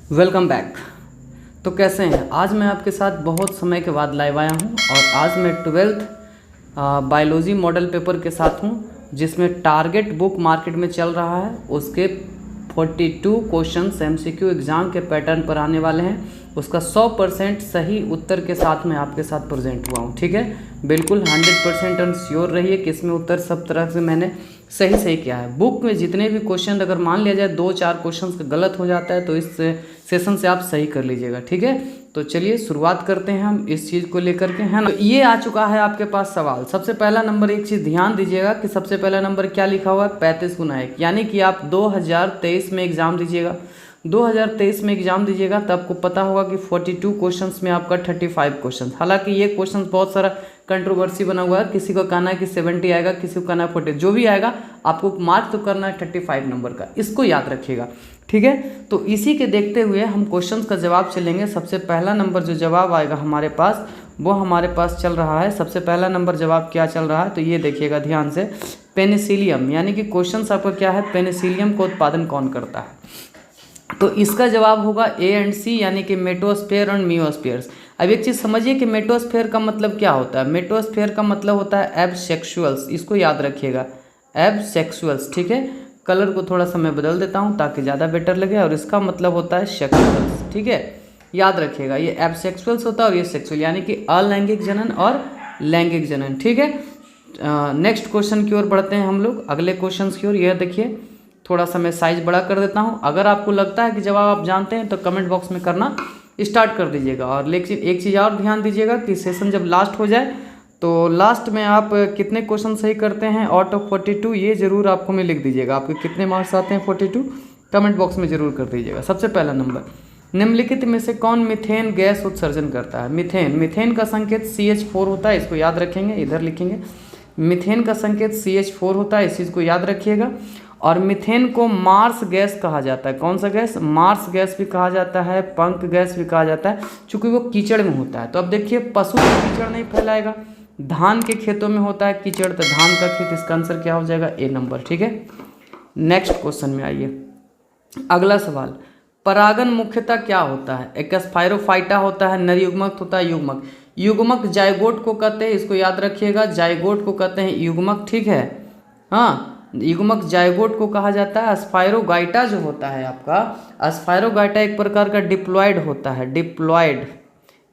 Welcome back. तो कैसे हैं? आज मैं आपके साथ बहुत समय के बाद लाइव आया हूं और आज मैं 12th बायोलॉजी मॉडल पेपर के साथ हूं, जिसमें टारगेट बुक मार्केट में चल रहा है। उसके 42 क्वेश्चंस एमसीक्यू एग्ज़ाम के पैटर्न पर आने वाले हैं। उसका 100% सही उत्तर के साथ मैं आपके साथ प्रेजेंट हुआ हूँ। ठीक है, बिल्कुल 100% श्योर रहिए कि इसमें उत्तर सब तरह से मैंने सही किया है। बुक में जितने भी क्वेश्चन अगर मान लिया जाए 2-4 क्वेश्चन का गलत हो जाता है तो इस सेशन से आप सही कर लीजिएगा। ठीक है, तो चलिए शुरुआत करते हैं हम इस चीज़ को लेकर के, है ना। तो ये आ चुका है आपके पास सवाल। सबसे पहला नंबर, एक चीज़ ध्यान दीजिएगा कि सबसे पहला नंबर क्या लिखा हुआ है, 35 गुना 1, यानी कि आप 2023 में एग्ज़ाम दीजिएगा। 2023 में एग्जाम दीजिएगा तो आपको पता होगा कि 42 क्वेश्चंस में आपका 35 क्वेश्चन। हालांकि ये क्वेश्चन बहुत सारा कंट्रोवर्सी बना हुआ है, किसी को कहना है कि 70 आएगा, किसी को कहना है 40, जो भी आएगा आपको मार्क तो करना है 35 नंबर का, इसको याद रखिएगा। ठीक है, तो इसी के देखते हुए हम क्वेश्चन का जवाब चलेंगे। सबसे पहला नंबर जो जवाब आएगा हमारे पास, वो हमारे पास चल रहा है। सबसे पहला नंबर जवाब क्या चल रहा है, तो ये देखिएगा ध्यान से, पेनिसिलियम, यानी कि क्वेश्चन आपका क्या है, पेनिसिलियम का उत्पादन कौन करता है। तो इसका जवाब होगा ए एंड सी, यानी कि मेटोस्फेयर और मियोस्फेयर्स। अब एक चीज़ समझिए कि मेटोस्फेयर का मतलब क्या होता है। मेटोस्फेयर का मतलब होता है एबसेक्सुअल्स, इसको याद रखिएगा, एबसेक्सुअल्स। ठीक है, कलर को थोड़ा सा मैं बदल देता हूँ ताकि ज़्यादा बेटर लगे, और इसका मतलब होता है सेक्सुअल्स। ठीक है, याद रखिएगा, ये एबसेक्सुअल्स होता है और ये सेक्सुअल, यानी कि अलैंगिक जनन और लैंगिक जनन। ठीक है, नेक्स्ट क्वेश्चन की ओर बढ़ते हैं हम लोग, अगले क्वेश्चन की ओर। यह देखिए, थोड़ा सा मैं साइज बड़ा कर देता हूं। अगर आपको लगता है कि जवाब आप जानते हैं तो कमेंट बॉक्स में करना स्टार्ट कर दीजिएगा। और लेकिन एक चीज़ और ध्यान दीजिएगा कि सेशन जब लास्ट हो जाए तो लास्ट में आप कितने क्वेश्चन सही करते हैं आउट ऑफ 42, ये जरूर आपको में लिख दीजिएगा। आपके कितने मार्क्स आते हैं 42, कमेंट बॉक्स में जरूर कर दीजिएगा। सबसे पहला नंबर, निम्नलिखित में से कौन मीथेन गैस उत्सर्जन करता है। मीथेन का संकेत CH4 होता है, इसको याद रखेंगे, इधर लिखेंगे। मीथेन का संकेत CH4 होता है, इस चीज़ को याद रखिएगा। और मीथेन को मार्स गैस कहा जाता है। कौन सा गैस? मार्स गैस भी कहा जाता है, पंख गैस भी कहा जाता है, चूंकि वो कीचड़ में होता है। तो अब देखिए, पशु कीचड़ नहीं फैलाएगा, धान के खेतों में होता है कीचड़, तो धान का खेत, इसका आंसर क्या हो जाएगा, ए नंबर। ठीक है, नेक्स्ट क्वेश्चन में आइए। अगला सवाल, परागन मुख्यतः क्या होता है। एक स्पाइरोफाइटा होता है, नर युग्मक होता है, युग्मक। युग्मक जाइगोट को कहते हैं, इसको याद रखिएगा, जाइगोट को कहते हैं युग्मक। ठीक है, हाँ, युग्मक जाइगोट को कहा जाता है। स्पाइरोगाइटा जो होता है आपका, स्पाइरोगाइटा एक प्रकार का डिप्लॉयड होता है, डिप्लॉयड,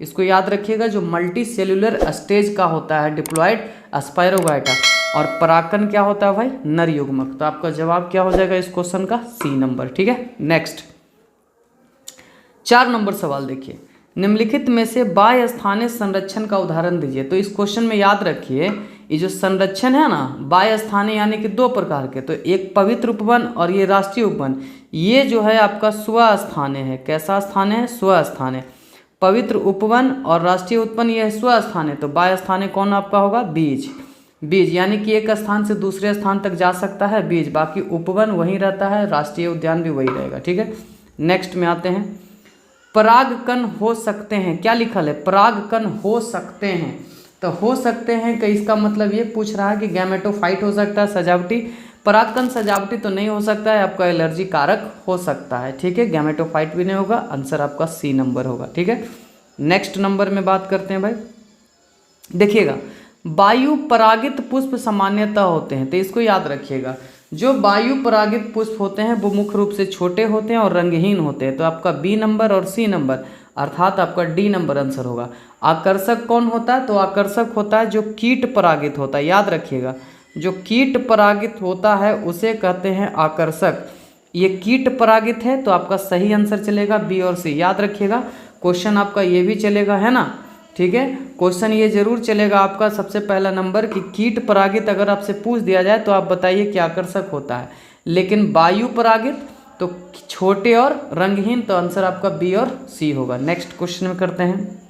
इसको याद रखिएगा, जो मल्टी सेल्यूलर स्टेज का होता है, डिप्लॉयड स्पाइरोगाइटा। और परागकण क्या होता है भाई, नर युग्मक। तो आपका जवाब क्या हो जाएगा इस क्वेश्चन का, सी नंबर। ठीक है, नेक्स्ट 4 नंबर सवाल देखिए, निम्नलिखित में से बाह्य स्थानीय संरक्षण का उदाहरण दीजिए। तो इस क्वेश्चन में याद रखिए, ये जो संरक्षण है ना, बाह्य स्थानीय यानी कि 2 प्रकार के, तो एक पवित्र उपवन और ये राष्ट्रीय उपवन। ये जो है आपका स्वस्थानीय है। कैसा स्थानीय है? स्वस्थानीय। पवित्र उपवन और राष्ट्रीय उपवन ये है स्वस्थानीय। तो बाह्य स्थानीय कौन आपका होगा, बीज। बीज यानी कि एक स्थान से दूसरे स्थान तक जा सकता है बीज, बाकी उपवन वहीं रहता है, राष्ट्रीय उद्यान भी वही रहेगा। ठीक है, नेक्स्ट में आते हैं, परागकण हो सकते हैं, क्या लिखल है, परागकण हो सकते हैं। तो हो सकते हैं कि इसका मतलब ये पूछ रहा है कि गैमेटोफाइट हो सकता है, सजावटी। परागकण सजावटी तो नहीं हो सकता है, आपका एलर्जी कारक हो सकता है। ठीक है, गैमेटोफाइट भी नहीं होगा, आंसर आपका सी नंबर होगा। ठीक है, नेक्स्ट नंबर में बात करते हैं भाई, देखिएगा, वायु परागित पुष्प सामान्यतः होते हैं। तो इसको याद रखिएगा, जो वायु परागित पुष्प होते हैं वो मुख्य रूप से छोटे होते हैं और रंगहीन होते हैं। तो आपका बी नंबर और सी नंबर, अर्थात आपका डी नंबर आंसर होगा। आकर्षक कौन होता है? तो आकर्षक होता है जो कीट परागित होता है, याद रखिएगा, जो कीट परागित होता है उसे कहते हैं आकर्षक। ये कीट परागित है, तो आपका सही आंसर चलेगा बी और सी, याद रखिएगा। क्वेश्चन आपका ये भी चलेगा, है ना। ठीक है, क्वेश्चन ये जरूर चलेगा आपका, सबसे पहला नंबर कि कीट परागित अगर आपसे पूछ दिया जाए तो आप बताइए कि आकर्षक होता है, लेकिन वायु परागित तो छोटे और रंगहीन, तो आंसर आपका बी और सी होगा। नेक्स्ट क्वेश्चन में करते हैं,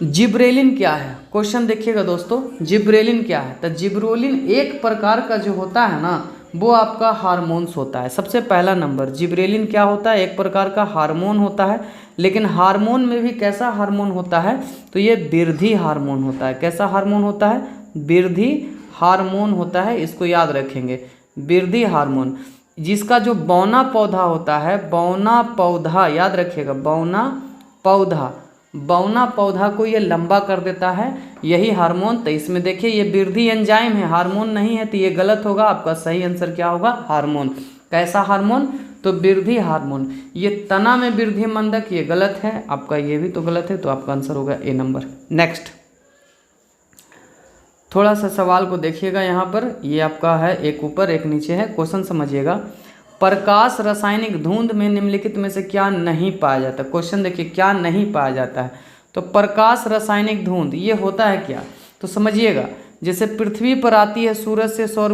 जिब्रेलिन क्या है। क्वेश्चन देखिएगा दोस्तों, जिब्रेलिन क्या है। तो जिब्रेलिन एक प्रकार का जो होता है ना, वो आपका हार्मोन्स होता है। सबसे पहला नंबर, जिब्रेलिन क्या होता है, एक प्रकार का हार्मोन होता है। लेकिन हार्मोन में भी कैसा हार्मोन होता है, तो ये वृद्धि हार्मोन होता है। कैसा हार्मोन होता है, वृद्धि हार्मोन होता है, इसको याद रखेंगे, वृद्धि हार्मोन। जिसका जो बौना पौधा होता है, बौना पौधा याद रखिएगा, बौना पौधा को ये लंबा कर देता है, यही हार्मोन। तो इसमें देखिए ये वृद्धि एंजाइम है, हार्मोन नहीं है, तो ये गलत होगा। आपका सही आंसर क्या होगा? हार्मोन। कैसा हार्मोन? तो वृद्धि हार्मोन। ये तना में वृद्धि मंदक, ये गलत है आपका, ये भी तो गलत है, तो आपका आंसर होगा ए नंबर। नेक्स्ट थोड़ा सा सवाल को देखिएगा यहाँ पर, ये आपका है एक ऊपर एक नीचे है, क्वेश्चन समझिएगा। प्रकाश रासायनिक धुंध में निम्नलिखित में से क्या नहीं पाया जाता? क्वेश्चन देखिए, क्या नहीं पाया जाता है? तो प्रकाश रासायनिक धुंध ये होता है क्या? तो समझिएगा, जैसे पृथ्वी पर आती है सूरज से सौर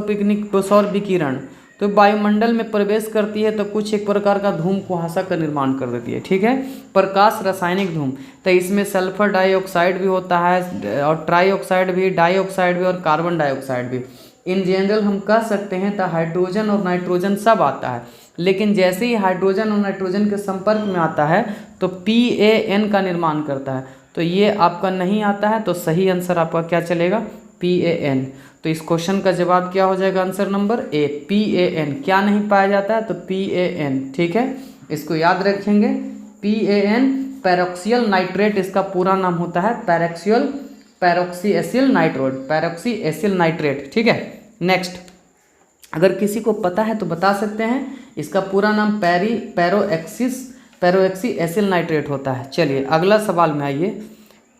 विकिरण, तो वायुमंडल में प्रवेश करती है तो कुछ एक प्रकार का धूम कुहासा का निर्माण कर देती है, ठीक है, प्रकाश रासायनिक धूम। तो इसमें सल्फर डाइऑक्साइड भी होता है, और ट्राइऑक्साइड भी, डाइऑक्साइड भी, और कार्बन डाइऑक्साइड भी। इन जनरल हम कह सकते हैं तो हाइड्रोजन और नाइट्रोजन सब आता है, लेकिन जैसे ही हाइड्रोजन और नाइट्रोजन के संपर्क में आता है तो PAN का निर्माण करता है, तो ये आपका नहीं आता है। तो सही आंसर आपका क्या चलेगा? PAN। तो इस क्वेश्चन का जवाब क्या हो जाएगा? Answer number A, PAN। क्या नहीं पाया जाता है? तो PAN, ठीक है, इसको याद रखेंगे। PAN पैरोक्सियल नाइट्रेट इसका पूरा नाम होता है, पैरोक्सी एसिल नाइट्रेट, ठीक है। नेक्स्ट, अगर किसी को पता है तो बता सकते हैं, इसका पूरा नाम पैरोक्सी एसिल नाइट्रेट होता है। चलिए अगला सवाल में आइए।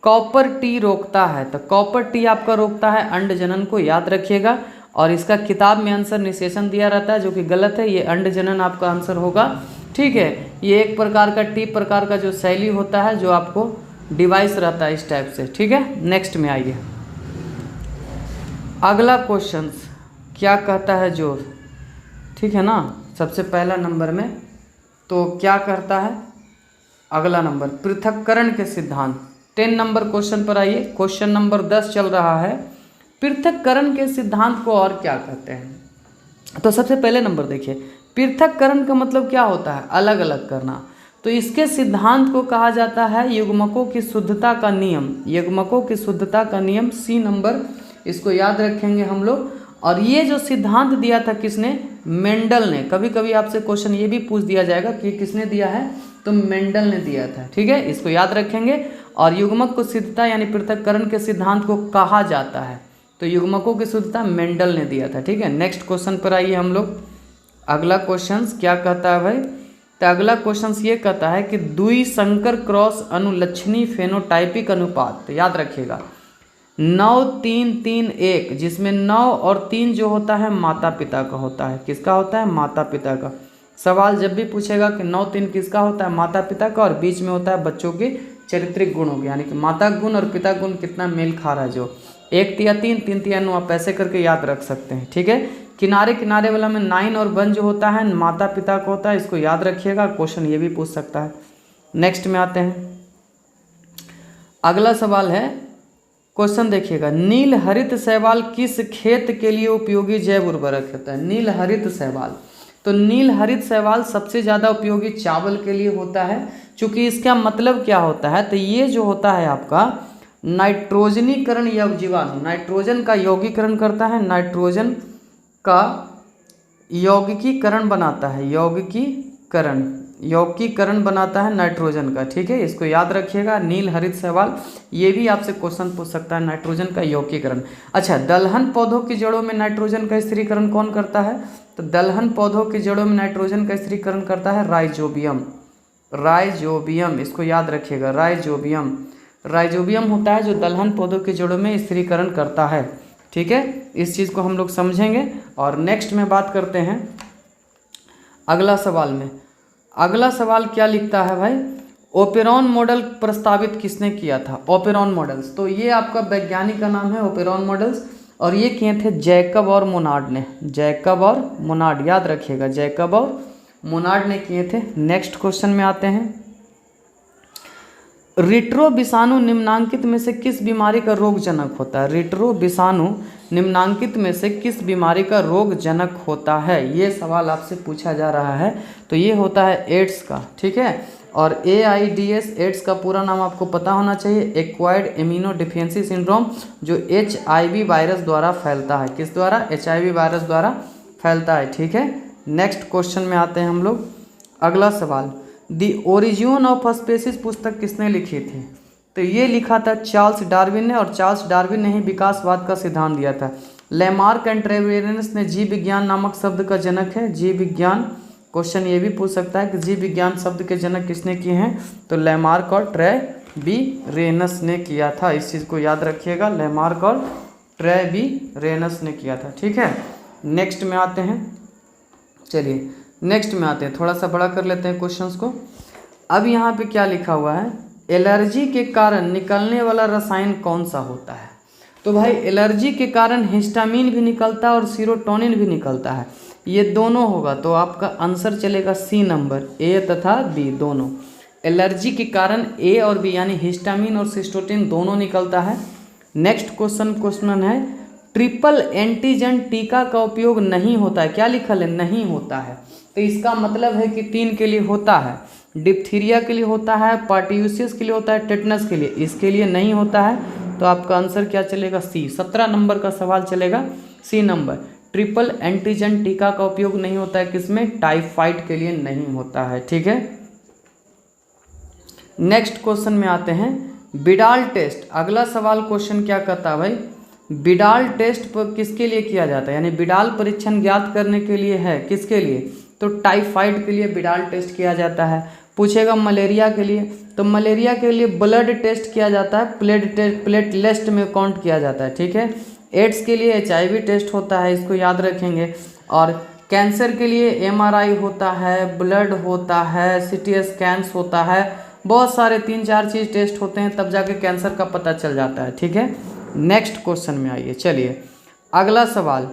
कॉपर टी रोकता है, तो कॉपर टी आपका रोकता है अंड जनन को, याद रखिएगा। और इसका किताब में आंसर निषेचन दिया रहता है, जो कि गलत है, ये अंड जनन आपका आंसर होगा, ठीक है। ये एक प्रकार का टी प्रकार का जो शैली होता है, जो आपको डिवाइस रहता है इस टाइप से, ठीक है। नेक्स्ट में आइए, अगला क्वेश्चन क्या कहता है जो, ठीक है ना, सबसे पहला नंबर में तो क्या करता है? अगला नंबर पृथक्करण के सिद्धांत। 10 नंबर क्वेश्चन पर आइए, क्वेश्चन नंबर 10 चल रहा है। पृथक्करण के सिद्धांत को और क्या कहते हैं? तो सबसे पहले नंबर देखिए, पृथक्करण का मतलब क्या होता है? अलग अलग करना। तो इसके सिद्धांत को कहा जाता है युग्मकों की शुद्धता का नियम, युग्मकों की शुद्धता का नियम, सी नंबर, इसको याद रखेंगे हम लोग। और ये जो सिद्धांत दिया था किसने? मेंडल ने। कभी कभी आपसे क्वेश्चन ये भी पूछ दिया जाएगा कि किसने दिया है, तो मेंडल ने दिया था, ठीक है, इसको याद रखेंगे। और युग्मक को शुद्धता यानी पृथक्करण के सिद्धांत को कहा जाता है, तो युग्मकों की शुद्धता मेंडल ने दिया था, ठीक है। नेक्स्ट क्वेश्चन पर आइए हम लोग। अगला क्वेश्चन क्या कहता है भाई? तो अगला क्वेश्चन ये कहता है कि द्विसंकर क्रॉस अनुलक्षणी फेनोटाइपिक अनुपात, तो याद रखिएगा 9-3-3-1, जिसमें 9 और 3 जो होता है माता पिता का होता है। किसका होता है? माता पिता का। सवाल जब भी पूछेगा कि 9-3 किसका होता है? माता पिता का, और बीच में होता है बच्चों के चारित्रिक गुणों के, यानी कि माता गुण और पिता गुण कितना मेल खा रहा है, जो 1 तिया 3, 3 तिया 9, आप ऐसे करके याद रख सकते हैं, ठीक है। किनारे किनारे वाला में 9 और 1 जो होता है माता पिता का होता है, इसको याद रखिएगा, क्वेश्चन ये भी पूछ सकता है। नेक्स्ट में आते हैं, अगला सवाल है, क्वेश्चन देखिएगा, नील हरित शैवाल किस खेत के लिए उपयोगी जैव उर्वरक होता है? नील हरित शैवाल, तो नील हरित शैवाल सबसे ज़्यादा उपयोगी चावल के लिए होता है। चूँकि इसका मतलब क्या होता है, तो ये जो होता है आपका नाइट्रोजनीकरण या जीवाणु, नाइट्रोजन का यौगिकीकरण करता है, नाइट्रोजन का यौगिकीकरण बनाता है, यौगिकीकरण बनाता है नाइट्रोजन का, ठीक है, इसको याद रखिएगा। नील हरित शैवाल, ये भी आपसे क्वेश्चन पूछ सकता है, नाइट्रोजन का यौगिकीकरण। अच्छा, दलहन पौधों की जड़ों में नाइट्रोजन का स्थिरीकरण कौन करता है? तो दलहन पौधों की जड़ों में नाइट्रोजन का स्थिरीकरण करता है राइजोबियम, इसको याद रखिएगा, राइजोबियम होता है जो दलहन पौधों की जड़ों में स्थिरीकरण करता है, ठीक है। इस चीज़ को हम लोग समझेंगे। और नेक्स्ट में बात करते हैं अगला सवाल में। अगला सवाल क्या लिखता है भाई? ओपेरॉन मॉडल प्रस्तावित किसने किया था? ओपेरॉन मॉडल्स, तो ये आपका वैज्ञानिक का नाम है ओपेरॉन मॉडल्स, और ये किए थे जैकब और मोनार्ड ने, जैकब और मोनार्ड, याद रखिएगा, जैकब और मोनार्ड ने किए थे। नेक्स्ट क्वेश्चन में आते हैं, रिट्रो विषाणु निम्नांकित में से किस बीमारी का रोग जनक होता है? रिट्रो विषाणु निम्नांकित में से किस बीमारी का रोग जनक होता है? ये सवाल आपसे पूछा जा रहा है। तो ये होता है एड्स का, ठीक है। और AIDS एड्स का पूरा नाम आपको पता होना चाहिए, एक्वायर्ड इम्यूनो डिफिशियंसी सिंड्रोम, जो HIV वायरस द्वारा फैलता है। किस द्वारा? HIV वायरस द्वारा फैलता है, ठीक है। नेक्स्ट क्वेश्चन में आते हैं हम लोग। अगला सवाल, दी ओरिजिन ऑफ स्पीसीज पुस्तक किसने लिखी थी? तो ये लिखा था चार्ल्स डार्विन ने, और चार्ल्स डार्विन ने ही विकासवाद का सिद्धांत दिया था। लेमार्क एंड ट्रेवेरियस ने जीव विज्ञान नामक शब्द का जनक है। जीव विज्ञान, क्वेश्चन ये भी पूछ सकता है कि जीव विज्ञान शब्द के जनक किसने किए हैं? तो लेमार्क और ट्रेवेरियस ने किया था। इस चीज़ को याद रखिएगा, लेमार्क और ट्रेवेरियस ने किया था। ठीक है, नेक्स्ट में आते हैं। चलिए नेक्स्ट में आते हैं, थोड़ा सा बड़ा कर लेते हैं क्वेश्चंस को। अब यहाँ पे क्या लिखा हुआ है, एलर्जी के कारण निकलने वाला रसायन कौन सा होता है? तो भाई एलर्जी के कारण हिस्टामिन भी निकलता है और सीरोटोनिन भी निकलता है, ये दोनों होगा। तो आपका आंसर चलेगा सी नंबर, ए तथा बी दोनों। एलर्जी के कारण ए और बी यानी हिस्टामिन और सिस्टोटिन दोनों निकलता है। नेक्स्ट क्वेश्चन है, ट्रिपल एंटीजन टीका का उपयोग नहीं होता है। क्या लिखल है? नहीं होता है। तो इसका मतलब है कि 3 के लिए होता है, डिप्थीरिया के लिए होता है, पार्ट्यूसिस के लिए होता है, टेटनस के लिए, इसके लिए नहीं होता है। तो आपका आंसर क्या चलेगा? सी। 17 नंबर का सवाल चलेगा सी नंबर। ट्रिपल एंटीजन टीका का उपयोग नहीं होता है, किसमें? टाइफाइड के लिए नहीं होता है। ठीक है, नेक्स्ट क्वेश्चन में आते हैं, बिडाल टेस्ट। अगला सवाल क्वेश्चन क्या कहता है भाई, बिडाल टेस्ट पर किसके लिए किया जाता है? यानी बिडाल परीक्षण ज्ञात करने के लिए है, किसके लिए? तो टाइफाइड के लिए बिडाल टेस्ट किया जाता है। पूछेगा मलेरिया के लिए, तो मलेरिया के लिए ब्लड टेस्ट किया जाता है, प्लेटलेस्ट में काउंट किया जाता है। ठीक है, एड्स के लिए HIV टेस्ट होता है, इसको याद रखेंगे। और कैंसर के लिए MRI होता है, ब्लड होता है, CT स्कैन्स होता है, बहुत सारे 3-4 चीज़ टेस्ट होते हैं, तब जाके कैंसर का पता चल जाता है। ठीक है, नेक्स्ट क्वेश्चन में आइए। चलिए अगला सवाल,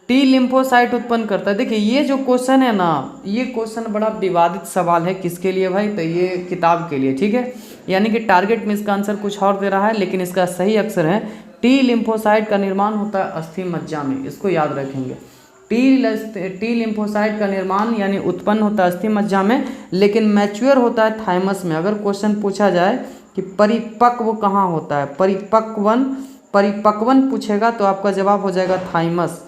टी लिम्फोसाइट उत्पन्न करता है। देखिए ये जो क्वेश्चन है ना, ये क्वेश्चन बड़ा विवादित सवाल है। किसके लिए भाई? तो ये किताब के लिए। ठीक है, यानी कि टारगेट में इसका आंसर कुछ और दे रहा है, लेकिन इसका सही अक्षर है टी लिम्फोसाइट का निर्माण होता है अस्थि मज्जा में, इसको याद रखेंगे। टी लिम्फोसाइट का निर्माण यानी उत्पन्न होता है अस्थि मज्जा में, लेकिन मैच्योर होता है थाइमस में। अगर क्वेश्चन पूछा जाए कि परिपक्व कहाँ होता है, परिपक्वन पूछेगा तो आपका जवाब हो जाएगा थाइमस।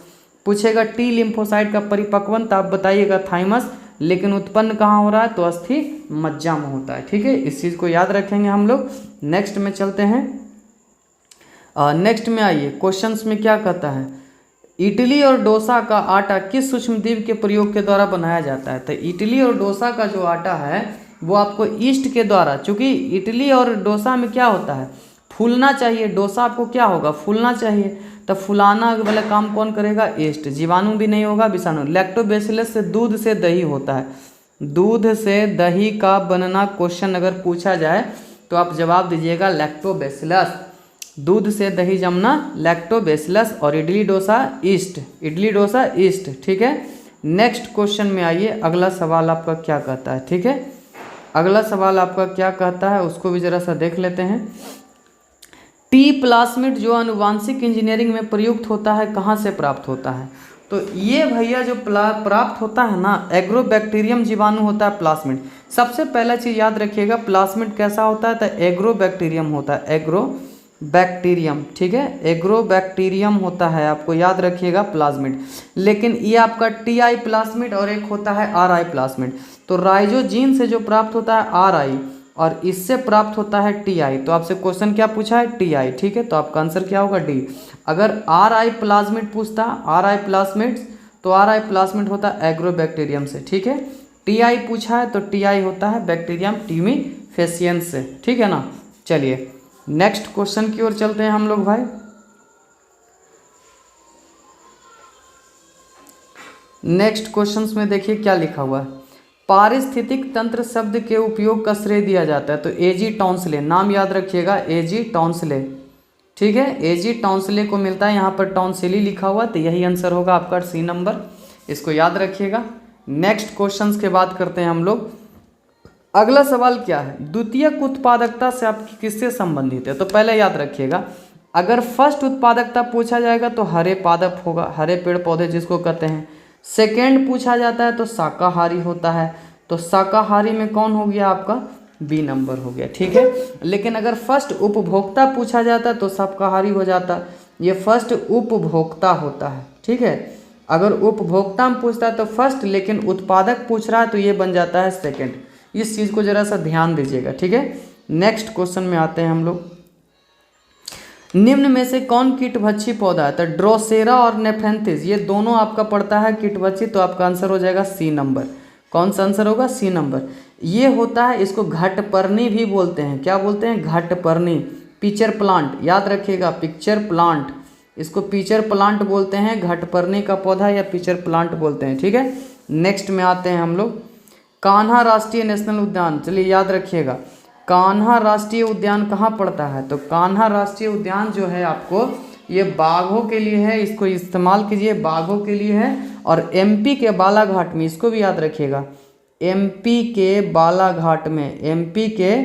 पूछेगा टी लिम्फोसाइट का परिपक्वन, तो आप बताइएगा थाइमस, लेकिन उत्पन्न कहाँ हो रहा है? तो अस्थि मज्जा में होता है। ठीक है, इस चीज़ को याद रखेंगे हम लोग। नेक्स्ट में चलते हैं। नेक्स्ट में आइए, क्वेश्चंस में क्या कहता है, इडली और डोसा का आटा किस सूक्ष्मजीव के प्रयोग के द्वारा बनाया जाता है? तो इडली और डोसा का जो आटा है वो आपको ईस्ट के द्वारा, चूँकि इडली और डोसा में क्या होता है? फूलना चाहिए। डोसा आपको क्या होगा? फूलना चाहिए। तो फुलाना वाला काम कौन करेगा? ईस्ट। जीवाणु भी नहीं होगा, विषाणु। लैक्टोबैसिलस से दूध से दही होता है। दूध से दही का बनना क्वेश्चन अगर पूछा जाए तो आप जवाब दीजिएगा लैक्टोबैसिलस। दूध से दही जमना लैक्टोबैसिलस, और इडली डोसा ईस्ट, इडली डोसा ईस्ट। ठीक है, नेक्स्ट क्वेश्चन में आइए। अगला सवाल आपका क्या कहता है? ठीक है, अगला सवाल आपका क्या कहता है उसको भी ज़रा सा देख लेते हैं। टी प्लाज्मिड जो आनुवांशिक इंजीनियरिंग में प्रयुक्त होता है, कहाँ से प्राप्त होता है? तो ये भैया जो प्राप्त होता है ना, एग्रोबैक्टीरियम जीवाणु होता है प्लाज्मिड। सबसे पहला चीज़ याद रखिएगा, प्लाज्मिड कैसा होता है? तो एग्रोबैक्टीरियम होता है, एग्रोबैक्टीरियम। ठीक है, एग्रोबैक्टीरियम होता है, आपको याद रखिएगा प्लाज्मिड। लेकिन ये आपका TI प्लाज्मिड और एक होता है RI प्लाज्मिड। तो राइजोजीन से जो प्राप्त होता है RI और इससे प्राप्त होता है TI। तो आपसे क्वेश्चन क्या पूछा है? TI। ठीक है, तो आपका आंसर क्या होगा? डी। अगर RI प्लाज्मिड पूछता, RI प्लाज्मिड, तो RI प्लाज्मिड होता है एग्रोबैक्टीरियम से। ठीक है, TI पूछा है तो TI होता है बैक्टीरियम टीमीफेसियंस से। ठीक है ना, चलिए नेक्स्ट क्वेश्चन की ओर चलते हैं हम लोग भाई। नेक्स्ट क्वेश्चंस में देखिए क्या लिखा हुआ है, पारिस्थितिक तंत्र शब्द के उपयोग का श्रेय दिया जाता है। तो AG टॉन्सले, नाम याद रखिएगा, AG टॉन्सले। ठीक है, AG टॉन्सले को मिलता है, यहाँ पर टॉन्सिली लिखा हुआ, तो यही आंसर होगा आपका C नंबर, इसको याद रखिएगा। नेक्स्ट क्वेश्चंस के बात करते हैं हम लोग। अगला सवाल क्या है, द्वितीयक उत्पादकता से आपकी किससे संबंधित है? तो पहले याद रखिएगा, अगर फर्स्ट उत्पादकता पूछा जाएगा तो हरे पादप होगा, हरे पेड़ पौधे जिसको कहते हैं। सेकेंड पूछा जाता है तो शाकाहारी होता है, तो शाकाहारी में कौन हो गया आपका? B नंबर हो गया। ठीक है, लेकिन अगर फर्स्ट उपभोक्ता पूछा जाता है तो शाकाहारी हो जाता, ये फर्स्ट उपभोक्ता होता है। ठीक है, अगर उपभोक्ता में पूछता है तो फर्स्ट, लेकिन उत्पादक पूछ रहा है तो ये बन जाता है सेकंड। इस चीज़ को जरा सा ध्यान दीजिएगा, ठीक है। नेक्स्ट क्वेश्चन में आते हैं हम लोग। निम्न में से कौन कीटभक्षी पौधा है? तो ड्रोसेरा और नेफेंथिस ये दोनों आपका पड़ता है कीटभक्षी, तो आपका आंसर हो जाएगा सी नंबर। कौन सा आंसर होगा? C number. ये होता है, इसको घटपर्णी भी बोलते हैं। क्या बोलते हैं? घटपर्णी। पिक्चर प्लांट, याद रखिएगा, पिक्चर प्लांट, इसको पिक्चर प्लांट बोलते हैं। घटपर्णी का पौधा या पिक्चर प्लांट बोलते हैं, ठीक है। नेक्स्ट में आते हैं हम लोग। कान्हा राष्ट्रीय नेशनल उद्यान, चलिए याद रखिएगा, कान्हा राष्ट्रीय उद्यान कहाँ पड़ता है? तो कान्हा राष्ट्रीय उद्यान जो है आपको, ये बाघों के लिए है, इसको इस्तेमाल कीजिए, बाघों के लिए है। और एमपी के बालाघाट में, इसको भी याद रखिएगा, एमपी के बालाघाट में, एमपी के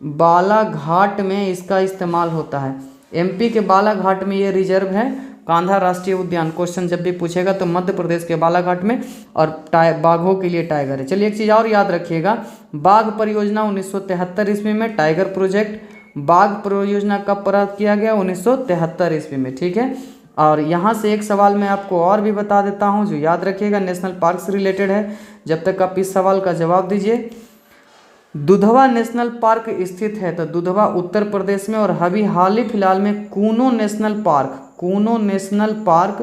बालाघाट में इसका इस्तेमाल होता है। एमपी के बालाघाट में ये रिजर्व है, कान्हा राष्ट्रीय उद्यान। क्वेश्चन जब भी पूछेगा तो मध्य प्रदेश के बालाघाट में, और बाघों के लिए टाइगर है। चलिए एक चीज़ और याद रखिएगा, बाघ परियोजना 1973 ईस्वी में, टाइगर प्रोजेक्ट बाघ परियोजना कब प्रारंभ किया गया? 1973 ईस्वी में, ठीक है। और यहाँ से एक सवाल मैं आपको और भी बता देता हूँ जो याद रखिएगा, नेशनल पार्क से रिलेटेड है। जब तक आप इस सवाल का जवाब दीजिए। दुधवा नेशनल पार्क स्थित है, तो दुधवा उत्तर प्रदेश में। और अभी हाल ही फिलहाल में Kuno national park, Kuno national park,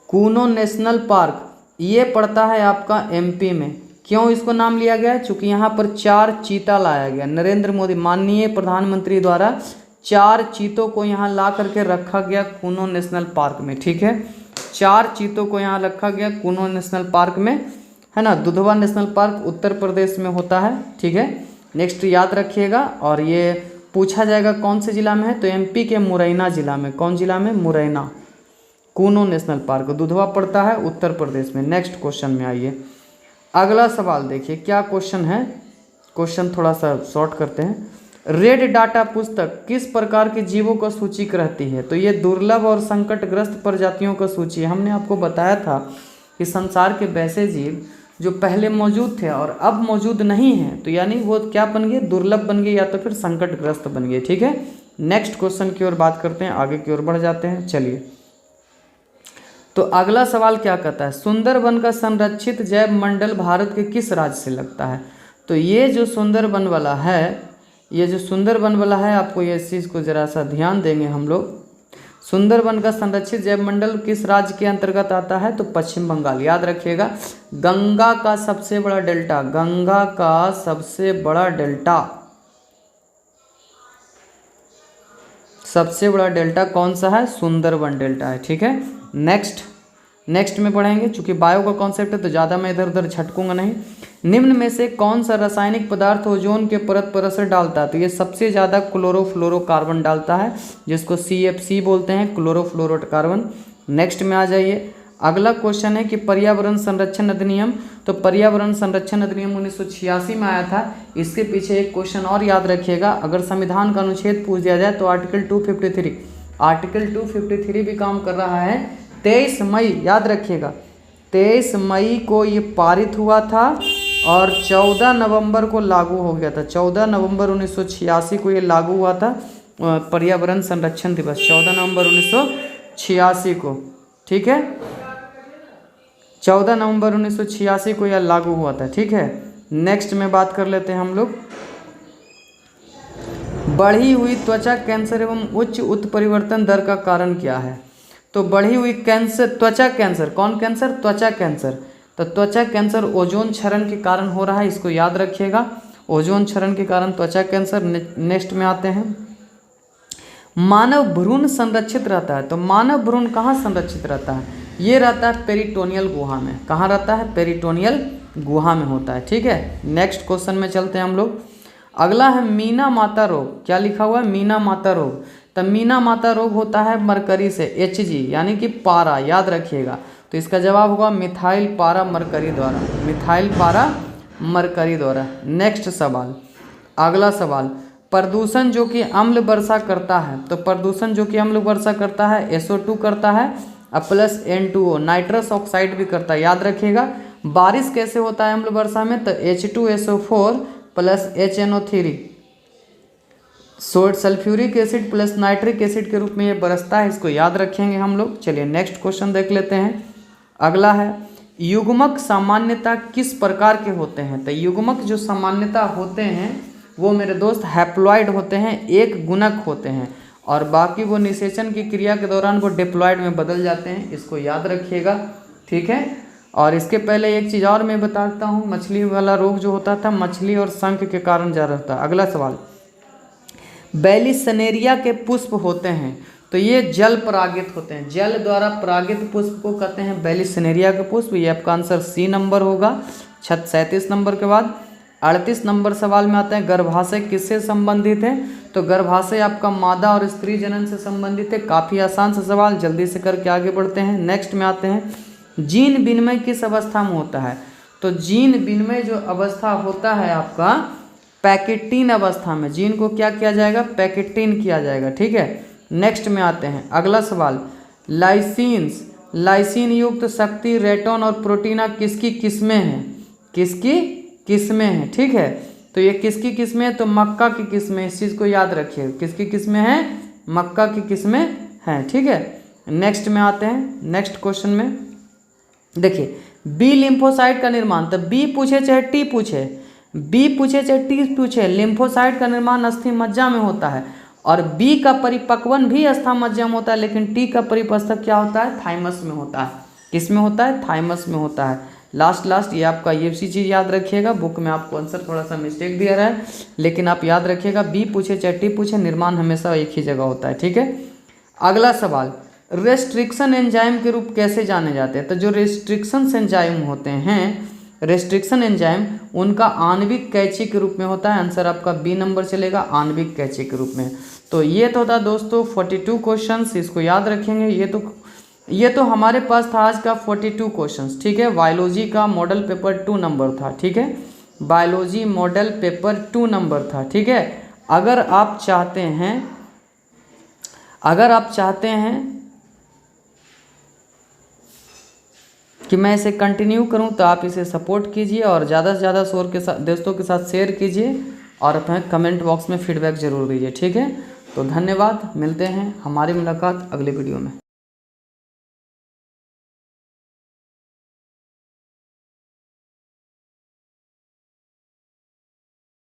Kuno national park ये पड़ता है आपका एमपी में। क्यों इसको नाम लिया गया? चूँकि यहाँ पर 4 चीता लाया गया, नरेंद्र मोदी माननीय प्रधानमंत्री द्वारा 4 चीतों को यहाँ ला करके रखा गया कूनो नेशनल पार्क में, ठीक है। 4 चीतों को यहाँ रखा गया कूनो नेशनल पार्क में, है ना। दुधवा नेशनल पार्क उत्तर प्रदेश में होता है, ठीक है। नेक्स्ट याद रखिएगा। और ये पूछा जाएगा कौन से जिला में है? तो एमपी के मुरैना जिला में। कौन जिला में? मुरैना। कूनो नेशनल पार्क दुधवा पड़ता है उत्तर प्रदेश में। नेक्स्ट क्वेश्चन में आइए। अगला सवाल देखिए क्या क्वेश्चन है। क्वेश्चन थोड़ा सा शॉर्ट करते हैं। रेड डाटा पुस्तक किस प्रकार के जीवों का सूची रहती है? तो ये दुर्लभ और संकटग्रस्त प्रजातियों का सूची है। हमने आपको बताया था कि संसार के वैसे जीव जो पहले मौजूद थे और अब मौजूद नहीं हैं, तो यानी वो क्या बन गए? दुर्लभ बन गए या तो फिर संकटग्रस्त बन गए, ठीक है। नेक्स्ट क्वेश्चन की ओर बात करते हैं, आगे की ओर बढ़ जाते हैं। चलिए, तो अगला सवाल क्या कहता है? सुंदरबन का संरक्षित जैव मंडल भारत के किस राज्य से लगता है? तो ये जो सुंदरबन वाला है, ये जो सुंदरबन वाला है, आपको ये इस चीज़ को ज़रा सा ध्यान देंगे हम लोग। सुंदरबन का संरक्षित जैव मंडल किस राज्य के अंतर्गत आता है? तो पश्चिम बंगाल। याद रखिएगा, गंगा का सबसे बड़ा डेल्टा, गंगा का सबसे बड़ा डेल्टा, सबसे बड़ा डेल्टा कौन सा है? सुंदरबन डेल्टा है, ठीक है। नेक्स्ट में पढ़ेंगे, चूंकि बायो का कॉन्सेप्ट है तो ज़्यादा मैं इधर उधर झटकूंगा नहीं। निम्न में से कौन सा रासायनिक पदार्थ ओजोन के परत पर असर डालता है? तो ये सबसे ज़्यादा क्लोरोफ्लोरोकार्बन डालता है, जिसको CFC बोलते हैं, क्लोरोफ्लोरोकार्बन। नेक्स्ट में आ जाइए। अगला क्वेश्चन है कि पर्यावरण संरक्षण अधिनियम। तो पर्यावरण संरक्षण अधिनियम 1986 में आया था। इसके पीछे एक क्वेश्चन और याद रखिएगा, अगर संविधान का अनुच्छेद पूछ दिया जाए तो आर्टिकल 253, आर्टिकल 253 भी काम कर रहा है। 23 मई, याद रखिएगा, 23 मई को ये पारित हुआ था और 14 नवंबर को लागू हो गया था। 14 नवंबर 1986 को ये लागू हुआ था, पर्यावरण संरक्षण दिवस 14 नवंबर 1986 को, ठीक है। 14 नवंबर 1986 को यह लागू हुआ था, ठीक है। नेक्स्ट में बात कर लेते हैं हम लोग। बढ़ी हुई त्वचा कैंसर एवं उच्च उत्परिवर्तन दर का कारण क्या है? तो बढ़ी हुई कैंसर, त्वचा कैंसर, कौन कैंसर? त्वचा कैंसर। तो त्वचा कैंसर ओजोन क्षरण के कारण हो रहा है, इसको याद रखिएगा, ओजोन क्षरण के कारण त्वचा कैंसर। नेक्स्ट में आते हैं। मानव भ्रूण संरक्षित रहता है, तो मानव भ्रूण कहाँ संरक्षित रहता है? ये रहता है पेरिटोनियल गुहा में। कहाँ रहता है? पेरिटोनियल गुहा में होता है, ठीक है। नेक्स्ट क्वेश्चन में चलते हैं हम लोग। अगला है मीना माता रोग। क्या लिखा हुआ है? मीना माता रोग। तो मीना माता रोग होता है मरकरी से, Hg यानी कि पारा, याद रखिएगा। तो इसका जवाब होगा मिथाइल पारा मरकरी द्वारा, मिथाइल पारा मरकरी द्वारा। नेक्स्ट सवाल, अगला सवाल, प्रदूषण जो कि अम्ल वर्षा करता है, तो प्रदूषण जो कि अम्ल वर्षा करता है SO2 करता है और प्लस N2O, नाइट्रस ऑक्साइड भी करता है, याद रखिएगा। बारिश कैसे होता है अम्ल वर्षा में? तो H2SO4 plus HNO3, sulphuric acid plus nitric acid के रूप में ये बरसता है, इसको याद रखेंगे हम लोग। चलिए नेक्स्ट क्वेश्चन देख लेते हैं। अगला है, युग्मक सामान्यता किस प्रकार के होते हैं? तो युग्मक जो सामान्यता होते हैं वो मेरे दोस्त हैप्लॉइड होते हैं, एक गुणक होते हैं, और बाकी वो निषेचन की क्रिया के दौरान वो डिप्लॉइड में बदल जाते हैं, इसको याद रखिएगा, ठीक है। और इसके पहले एक चीज़ और मैं बताता हूँ, मछली वाला रोग जो होता था मछली और शंख के कारण जा रहा था। अगला सवाल, बैलिसनेरिया के पुष्प होते हैं, तो ये जल परागित होते हैं, जल द्वारा परागित पुष्प को कहते हैं बैलिसनेरिया के पुष्प। ये आपका आंसर सी नंबर होगा। 37 नंबर के बाद 38 नंबर सवाल में आते हैं, गर्भाशय किससे संबंधित है? तो गर्भाशय आपका मादा और स्त्री जनन से संबंधित है। काफ़ी आसान सा सवाल, जल्दी से करके आगे बढ़ते हैं। नेक्स्ट में आते हैं, जीन विनिमय किस अवस्था में होता है? तो जीन विनिमय जो अवस्था होता है आपका पैकेटीन अवस्था में, जीन को क्या किया जाएगा? पैकेटीन किया जाएगा, ठीक है। नेक्स्ट में आते हैं, अगला सवाल, लाइसिन युक्त शक्ति रेटोन और प्रोटीना किसकी किस्में हैं? किसकी किस्में हैं, ठीक है। तो ये किसकी किस्में हैं? तो मक्का की किस्में, इस चीज़ को याद रखिए, किसकी किस्में हैं? मक्का की किस्में हैं, ठीक है। नेक्स्ट में आते हैं, नेक्स्ट क्वेश्चन में देखिए, बी लिम्फोसाइट का निर्माण, तो बी पूछे चाहे टी पूछे, बी पूछे चाहे टी पूछे, लिम्फोसाइट का निर्माण अस्थि मज्जा में होता है, और बी का परिपक्वन भी अस्थि मज्जा में होता है, लेकिन टी का परिपक्व क्या होता है? थाइमस में होता है। किस में होता है? थाइमस में होता है। लास्ट ये आपका ये चीज़ याद रखिएगा, बुक में आपको आंसर थोड़ा सा मिस्टेक दिया रहा है, लेकिन आप याद रखिएगा, बी पूछे चाहे टी पूछे, निर्माण हमेशा एक ही जगह होता है, ठीक है। अगला सवाल, रेस्ट्रिक्शन एंजाइम के रूप कैसे जाने जाते हैं? तो जो रेस्ट्रिक्शन एंजाइम होते हैं, रेस्ट्रिक्शन एंजाइम, उनका आणविक कैची के रूप में होता है। आंसर आपका बी नंबर चलेगा, आणविक कैची के रूप में। तो ये तो था दोस्तों 42 क्वेश्चंस, इसको याद रखेंगे। ये तो हमारे पास था आज का 42 क्वेश्चंस, ठीक है। बायोलॉजी का मॉडल पेपर 2 नंबर था, ठीक है। बायोलॉजी मॉडल पेपर 2 नंबर था, ठीक है। अगर आप चाहते हैं कि मैं इसे कंटिन्यू करूं, तो आप इसे सपोर्ट कीजिए और ज़्यादा से ज़्यादा दोस्तों के साथ शेयर कीजिए, और अपने कमेंट बॉक्स में फीडबैक ज़रूर दीजिए, ठीक है। तो धन्यवाद, मिलते हैं, हमारी मुलाकात अगले वीडियो में।